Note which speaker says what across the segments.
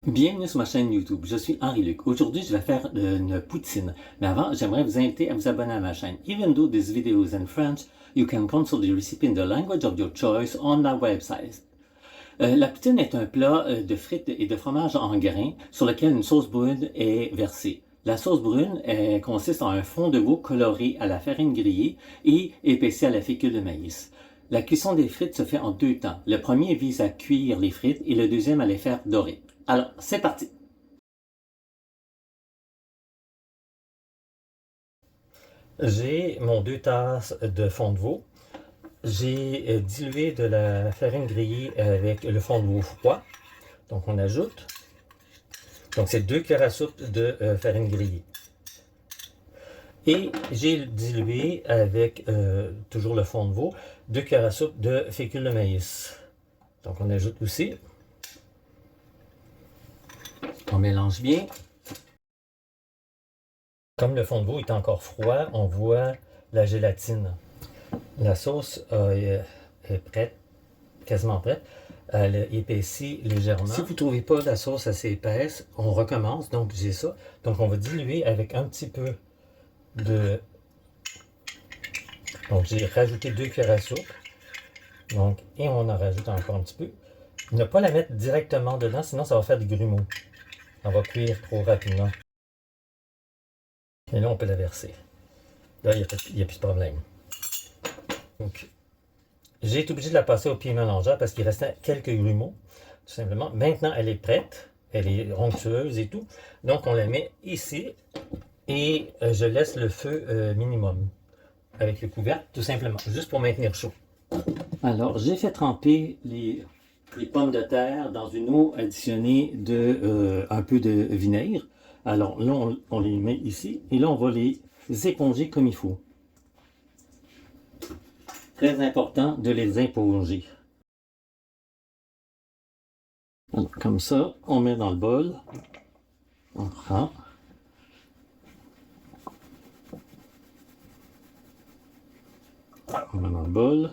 Speaker 1: Bienvenue sur ma chaîne YouTube, je suis Henri-Luc. Aujourd'hui, je vais faire une poutine. Mais avant, j'aimerais vous inviter à vous abonner à ma chaîne. Even though this video is in French, you can consult the recipe in the language of your choice on my website. La poutine est un plat de frites et de fromage en grains sur lequel une sauce brune est versée. La sauce brune consiste en un fond de veau coloré à la farine grillée et épaissi à la fécule de maïs. La cuisson des frites se fait en deux temps. Le premier vise à cuire les frites et le deuxième à les faire dorer. Alors, c'est parti! J'ai mon 2 tasses de fond de veau. J'ai dilué de la farine grillée avec le fond de veau froid. Donc, on ajoute. Donc, c'est 2 cuillères à soupe de farine grillée. Et j'ai dilué avec toujours le fond de veau, 2 cuillères à soupe de fécule de maïs. Donc, on ajoute aussi. On mélange bien. Comme le fond de veau est encore froid, on voit la gélatine. La sauce est prête, quasiment prête. Elle épaissit légèrement. Si vous ne trouvez pas la sauce assez épaisse, on recommence. Donc j'ai ça. Donc on va diluer avec un petit peu de... Donc j'ai rajouté 2 cuillères à soupe. Donc, et on en rajoute encore un petit peu. Ne pas la mettre directement dedans, sinon ça va faire du grumeau. Ça va cuire trop rapidement. Et là, on peut la verser. Là, il n'y a plus de problème. Donc, j'ai été obligé de la passer au pied mélangeur parce qu'il restait quelques grumeaux, tout simplement. Maintenant, elle est prête. Elle est onctueuse et tout. Donc, on la met ici et je laisse le feu minimum avec le couvercle, tout simplement, juste pour maintenir chaud. Alors, j'ai fait tremper les pommes de terre dans une eau additionnée de un peu de vinaigre. Alors là, on les met ici et là, on va les éponger comme il faut. Très important de les éponger. Alors, comme ça, on met dans le bol. On prend. On met dans le bol.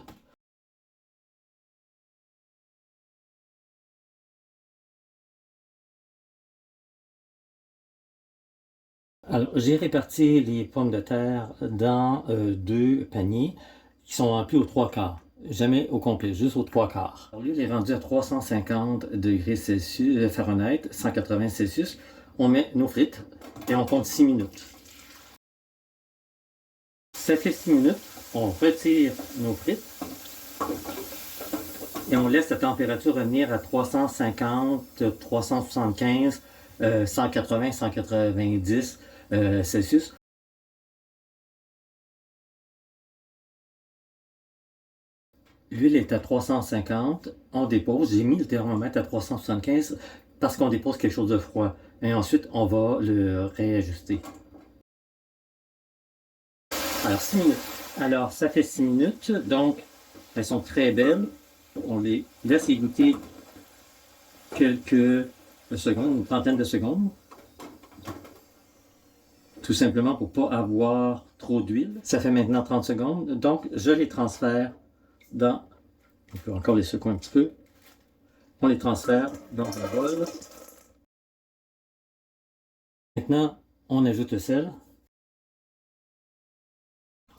Speaker 1: Alors, j'ai réparti les pommes de terre dans 2 paniers qui sont remplis aux 3 quarts. Jamais au complet, juste aux 3 quarts. Alors, l'huile est rendue à 350 degrés Celsius, Fahrenheit, 180 Celsius. On met nos frites et on compte 6 minutes. Ça fait 6 minutes, on retire nos frites et on laisse la température revenir à 350, 375, 180, 190 Celsius. L'huile est à 350, on dépose. J'ai mis le thermomètre à 375 parce qu'on dépose quelque chose de froid. Et ensuite, on va le réajuster. Alors, 6 minutes. Alors, ça fait 6 minutes, donc elles sont très belles. On les laisse égoutter quelques secondes, une trentaine de secondes. Tout simplement pour ne pas avoir trop d'huile. Ça fait maintenant 30 secondes, donc je les transfère dans... On peut encore les secouer un petit peu. On les transfère dans un bol. Maintenant, on ajoute le sel.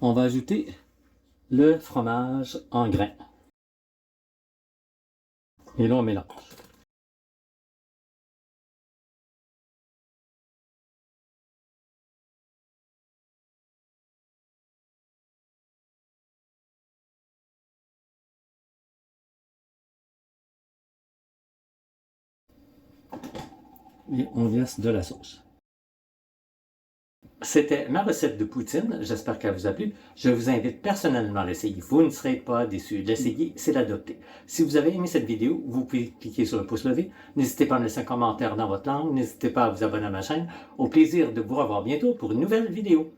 Speaker 1: On va ajouter le fromage en grains. Et là, on mélange. Et on laisse de la sauce. C'était ma recette de poutine, j'espère qu'elle vous a plu. Je vous invite personnellement à l'essayer. Vous ne serez pas déçus. L'essayer, c'est l'adopter. Si vous avez aimé cette vidéo, vous pouvez cliquer sur le pouce levé. N'hésitez pas à me laisser un commentaire dans votre langue. N'hésitez pas à vous abonner à ma chaîne. Au plaisir de vous revoir bientôt pour une nouvelle vidéo.